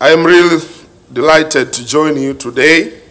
I am really delighted to join you today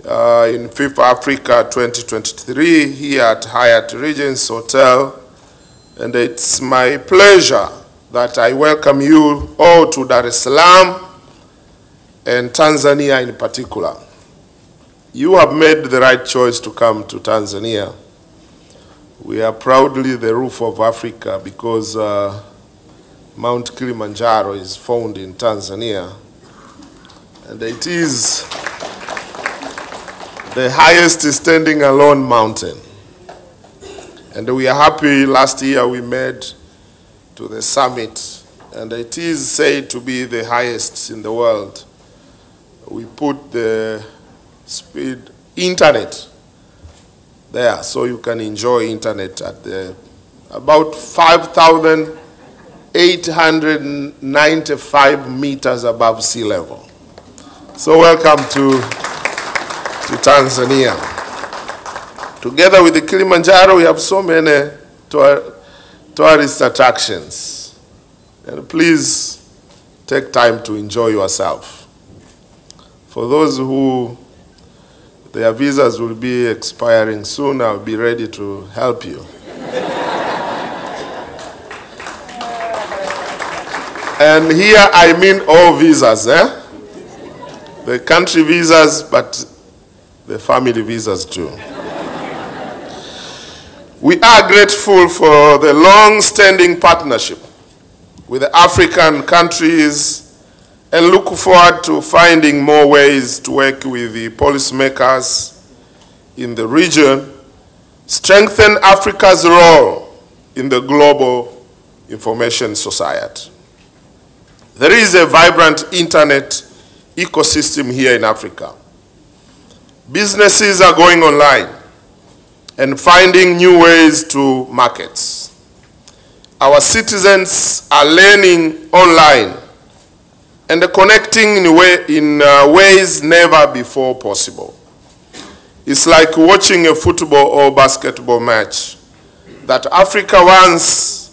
in FIFAfrica23 here at Hyatt Regency Hotel, and it's my pleasure that I welcome you all to Dar es Salaam and Tanzania in particular. You have made the right choice to come to Tanzania. We are proudly the roof of Africa because Mount Kilimanjaro is found in Tanzania, and it is the highest standing alone mountain. And we are happy last year we made to the summit, and it is said to be the highest in the world. We put the speed internet there so you can enjoy internet at about 5,895 meters above sea level. So welcome to Tanzania. Together with the Kilimanjaro, we have so many tourist attractions. And please take time to enjoy yourself. For those who their visas will be expiring soon, I'll be ready to help you. And here I mean all visas, the country visas, but the family visas too. We are grateful for the long-standing partnership with the African countries and look forward to finding more ways to work with the policymakers in the region, strengthen Africa's role in the global information society. There is a vibrant internet ecosystem here in Africa. Businesses are going online and finding new ways to markets. Our citizens are learning online and connecting in ways never before possible. It's like watching a football or basketball match that Africa once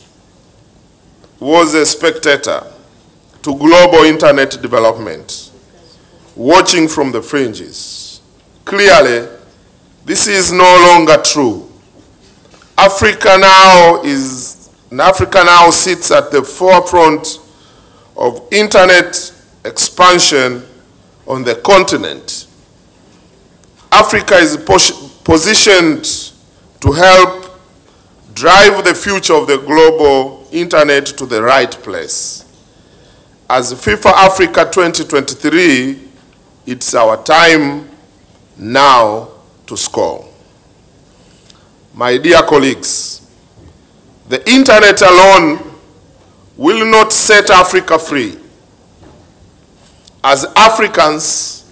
was a spectator to global internet development, watching from the fringes. Clearly, this is no longer true. Africa now sits at the forefront of internet expansion on the continent. Africa is positioned to help drive the future of the global internet to the right place. As FIFAfrica23, it's our time now to score. My dear colleagues, the internet alone will not set Africa free. As Africans,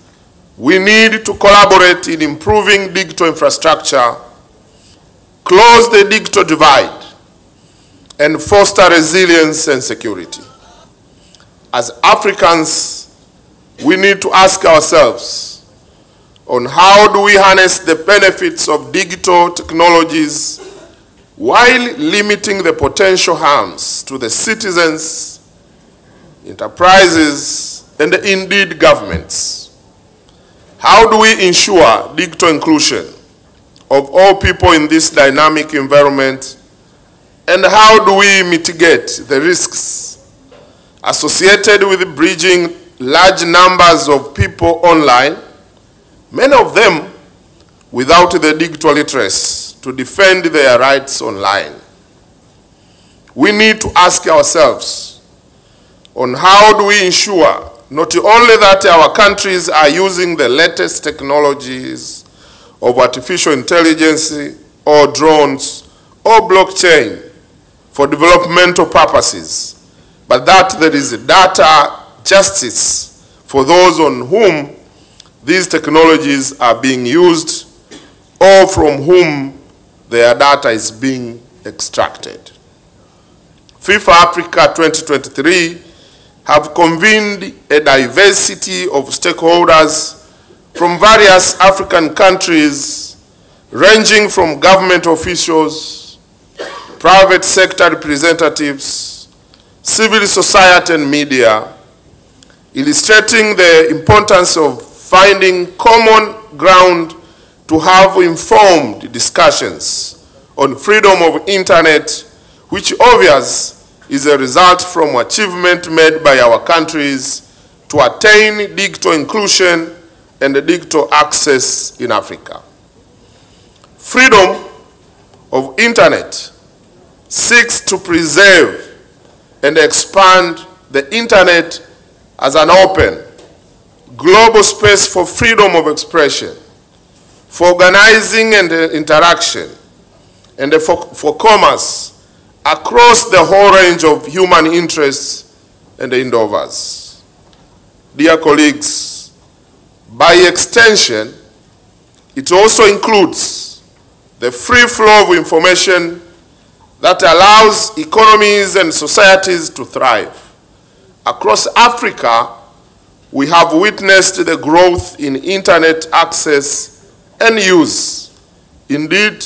we need to collaborate in improving digital infrastructure, close the digital divide, and foster resilience and security. As Africans, we need to ask ourselves on how do we harness the benefits of digital technologies while limiting the potential harms to the citizens, enterprises, and indeed governments. How do we ensure digital inclusion of all people in this dynamic environment, and how do we mitigate the risks associated with bridging large numbers of people online, many of them without the digital literacy to defend their rights online? We need to ask ourselves on how do we ensure not only that our countries are using the latest technologies of artificial intelligence or drones or blockchain for developmental purposes, but that there is data justice for those on whom these technologies are being used or from whom their data is being extracted. FIFAfrica23 have convened a diversity of stakeholders from various African countries, ranging from government officials, private sector representatives, civil society and media, illustrating the importance of finding common ground to have informed discussions on freedom of internet, which obviously is a result from achievement made by our countries to attain digital inclusion and digital access in Africa. Freedom of internet seeks to preserve and expand the internet as an open, global space for freedom of expression, for organizing and interaction, and for commerce across the whole range of human interests and endeavors. Dear colleagues, by extension, it also includes the free flow of information that allows economies and societies to thrive. Across Africa, we have witnessed the growth in internet access and use. Indeed,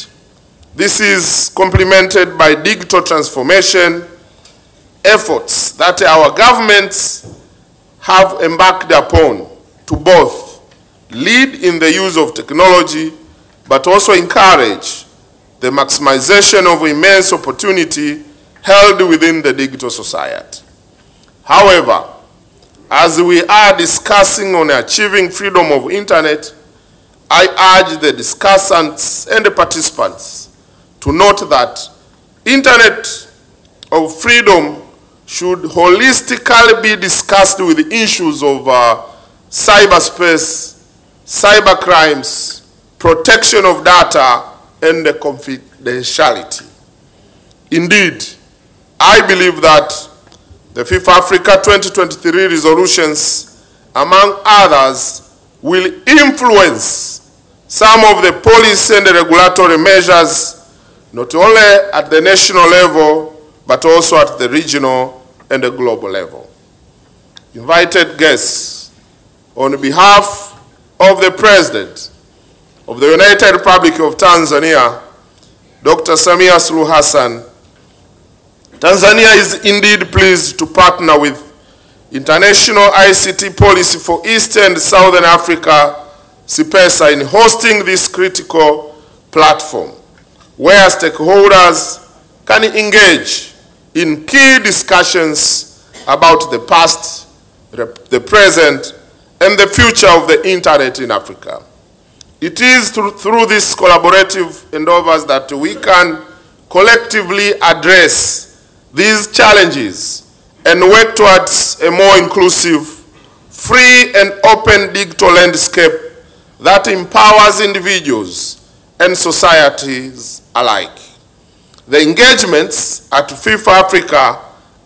this is complemented by digital transformation efforts that our governments have embarked upon to both lead in the use of technology, but also encourage the maximization of immense opportunity held within the digital society. However, as we are discussing on achieving freedom of internet, I urge the discussants and the participants to note that internet of freedom should holistically be discussed with issues of cyberspace, cyber crimes, protection of data, and the confidentiality. Indeed, I believe that the FIFAfrica23 resolutions, among others, will influence some of the policy and the regulatory measures, not only at the national level, but also at the regional and the global level. Invited guests, on behalf of the President of the United Republic of Tanzania, Dr. Samia Suluhu Hassan, Tanzania is indeed pleased to partner with International ICT Policy for East and Southern Africa, CIPESA, in hosting this critical platform, where stakeholders can engage in key discussions about the past, the present, and the future of the internet in Africa. It is through these collaborative endeavors that we can collectively address these challenges and work towards a more inclusive, free, and open digital landscape that empowers individuals and societies alike. The engagements at FIFAfrica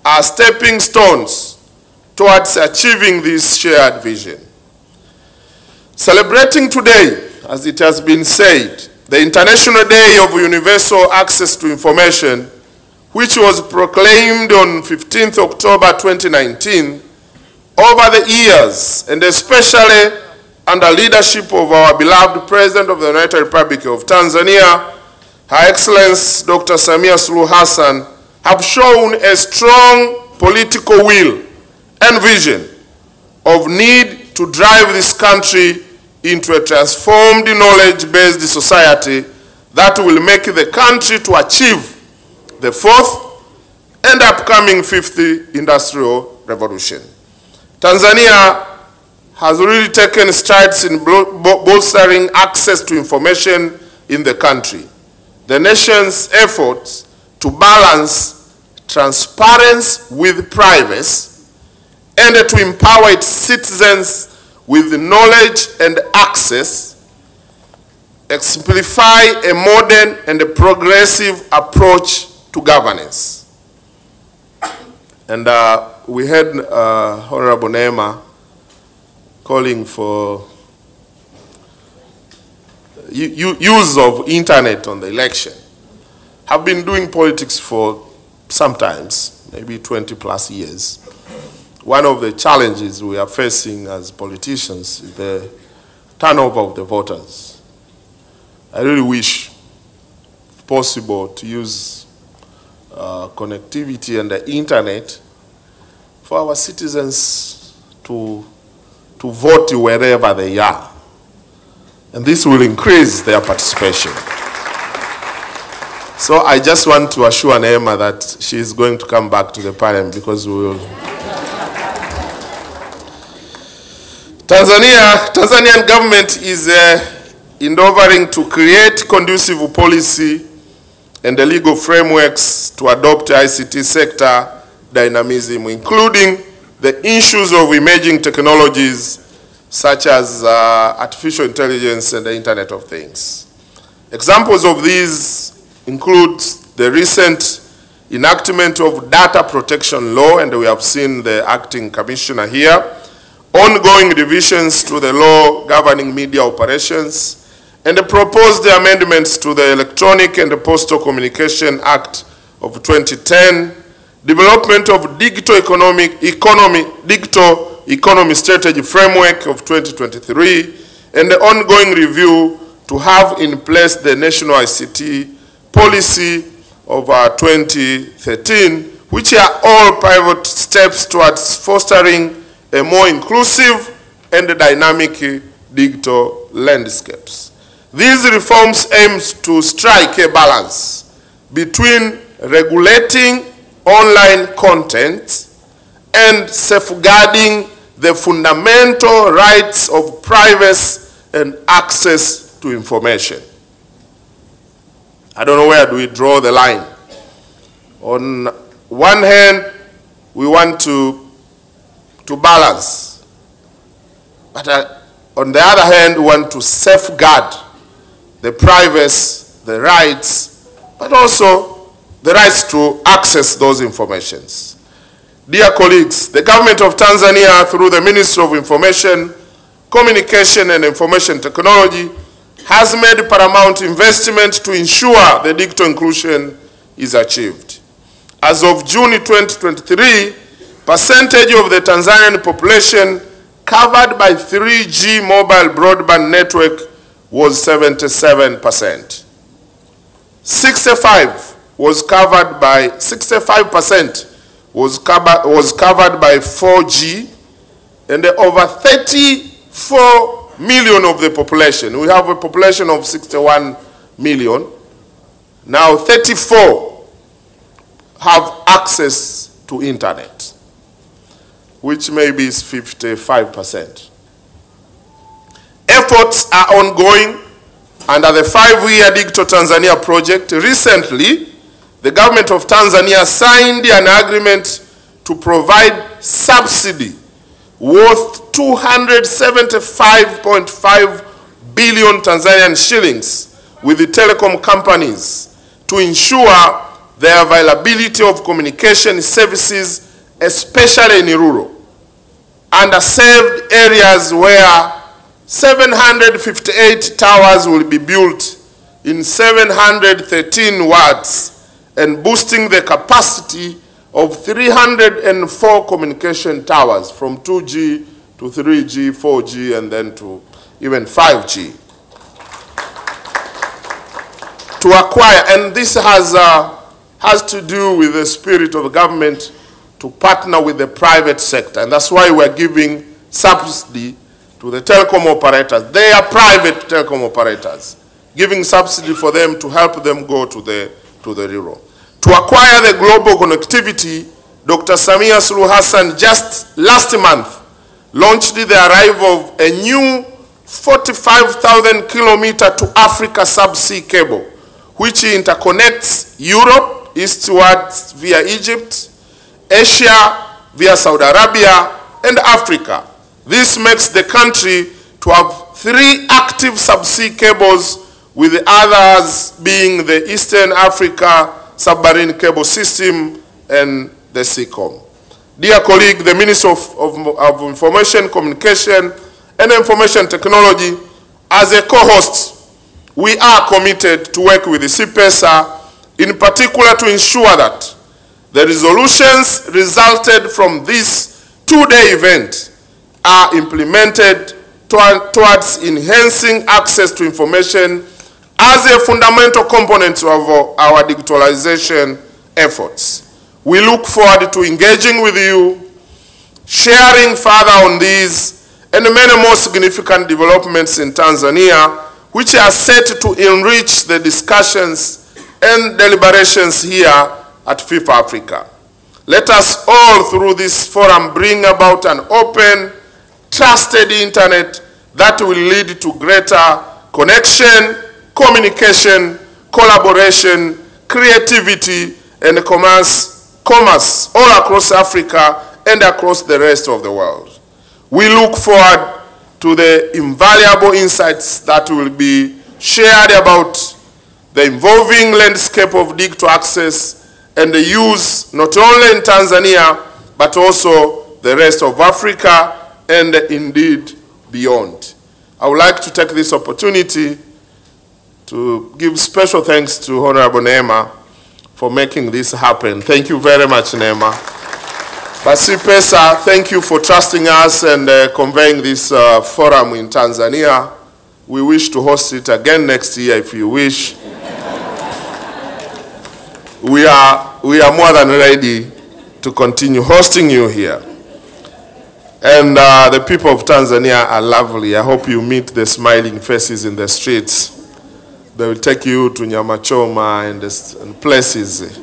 are stepping stones towards achieving this shared vision. Celebrating today, as it has been said, the International Day of Universal Access to Information, which was proclaimed on 15th October 2019, over the years, and especially under leadership of our beloved President of the United Republic of Tanzania, Her Excellency Dr. Samia Suluhu Hassan, have shown a strong political will and vision of need to drive this country into a transformed knowledge-based society that will make the country to achieve the fourth and upcoming fifth industrial revolution. Tanzania has really taken strides in bolstering access to information in the country. The nation's efforts to balance transparency with privacy and to empower its citizens with knowledge and access exemplify a modern and a progressive approach to governance. And we had Honorable Neema calling for use of internet on the election. Have been doing politics for sometimes, maybe 20 plus years. One of the challenges we are facing as politicians is the turnover of the voters. I really wish, if possible, to use connectivity and the internet for our citizens to vote wherever they are. And this will increase their participation. So I just want to assure Neema that she is going to come back to the parliament, because we will. Tanzanian government is endeavoring to create conducive policy and the legal frameworks to adopt ICT sector dynamism, including the issues of emerging technologies such as artificial intelligence and the Internet of Things. Examples of these include the recent enactment of data protection law, and we have seen the acting commissioner here, ongoing revisions to the law governing media operations, and the proposed amendments to the Electronic and Postal Communication Act of 2010, development of digital economy strategy framework of 2023, and the ongoing review to have in place the national ICT policy of 2013, which are all private steps towards fostering a more inclusive and dynamic digital landscapes. These reforms aim to strike a balance between regulating online content and safeguarding the fundamental rights of privacy and access to information. I don't know where do we draw the line. On one hand, we want to balance, but on the other hand, we want to safeguard the privacy, the rights, but also the rights to access those informations. Dear colleagues, the government of Tanzania, through the Ministry of Information, Communication and Information Technology, has made paramount investment to ensure the digital inclusion is achieved. As of June 2023, percentage of the Tanzanian population covered by 3G mobile broadband network was 77%. 65% was covered by 4G, and over 34 million of the population. We have a population of 61 million. Now 34 have access to internet, which maybe is 55%. Efforts are ongoing under the 5-year Digital Tanzania project. Recently, the government of Tanzania signed an agreement to provide subsidy worth 275.5 billion Tanzanian shillings with the telecom companies to ensure the availability of communication services, especially in rural, underserved areas where 758 towers will be built in 713 wards, and boosting the capacity of 304 communication towers from 2G to 3G, 4G, and then to even 5G. To acquire, and this has to do with the spirit of the government to partner with the private sector, and that's why we're giving subsidy to the telecom operators. They are private telecom operators, giving subsidy for them to help them go to the rural. To acquire the global connectivity, Dr. Samia Suluhu Hassan just last month launched the arrival of a new 45,000 kilometer to Africa subsea cable, which interconnects Europe eastwards via Egypt, Asia via Saudi Arabia, and Africa. This makes the country to have 3 active subsea cables, with the others being the Eastern Africa submarine cable system and the SEACOM. Dear colleague, the Ministry of Information, Communication and Information Technology, as a co-host, we are committed to work with the CPESA, in particular to ensure that the resolutions resulted from this 2-day event are implemented towards enhancing access to information as a fundamental component of our digitalization efforts. We look forward to engaging with you sharing further on these and many more significant developments in Tanzania, which are set to enrich the discussions and deliberations here at FIFA Africa. Let us all, through this forum, bring about an open, trusted internet that will lead to greater connection, communication, collaboration, creativity, and commerce all across Africa and across the rest of the world. We look forward to the invaluable insights that will be shared about the evolving landscape of digital access and the use not only in Tanzania, but also the rest of Africa and indeed beyond. I would like to take this opportunity to give special thanks to Honorable Neema for making this happen. Thank you very much, Neema. Basi Pesa, thank you for trusting us and conveying this forum in Tanzania. We wish to host it again next year if you wish. We are more than ready to continue hosting you here. And the people of Tanzania are lovely. I hope you meet the smiling faces in the streets. They will take you to Nyama Choma and places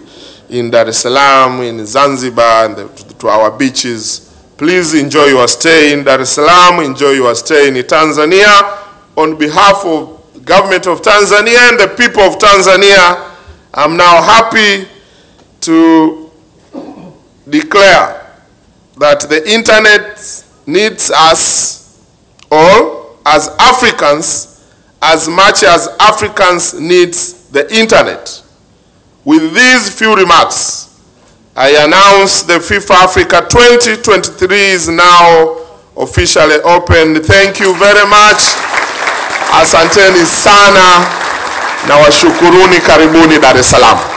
in Dar es Salaam, in Zanzibar, and to our beaches. Please enjoy your stay in Dar es Salaam, enjoy your stay in Tanzania. On behalf of the government of Tanzania and the people of Tanzania, I'm now happy to declare that the internet needs us all as Africans as much as Africans needs the internet. With these few remarks, I announce the FIFA Africa 2023 is now officially opened. Thank you very much. Asanteni sana na washukuruni, karibuni Dar es Salaam.